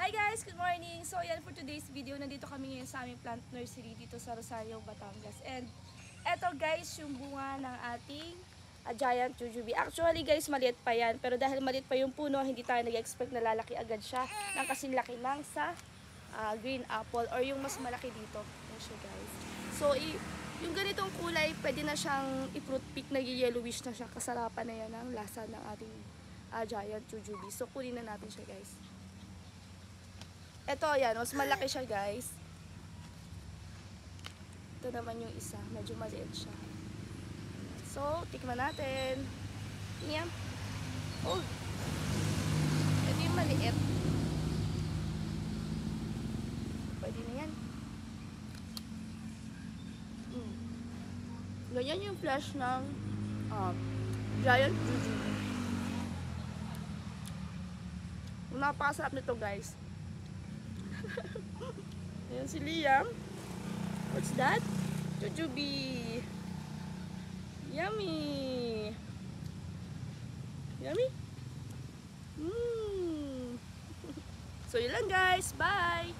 Hi guys! Good morning! So yan for today's video, nandito kami ngayon sa aming plant nursery dito sa Rosario, Batangas. And eto guys, yung bunga ng ating giant jujube. Actually guys, maliit pa yan. Pero dahil maliit pa yung puno, hindi tayo nag-expect na lalaki agad siya ng kasing laki ng sa green apple or yung mas malaki dito. Yan siya guys. So yung ganitong kulay, pwede na siyang i-fruit pick, nag-yellowish na siya. Kasarapan na yan ang lasa ng ating giant jujube. So kunin na natin siya guys. Ito, yan. Mas malaki siya, guys. Ito naman yung isa. Medyo maliit siya. So, tikman natin. Yan. Oh. Ito yung maliit. Pwede na yan. Ganyan yung flesh ng giant jujube. Napakasarap nito, guys. Ayan si Liam. What's that? Jujube. Yummy. Yummy? So yun lang guys. Bye!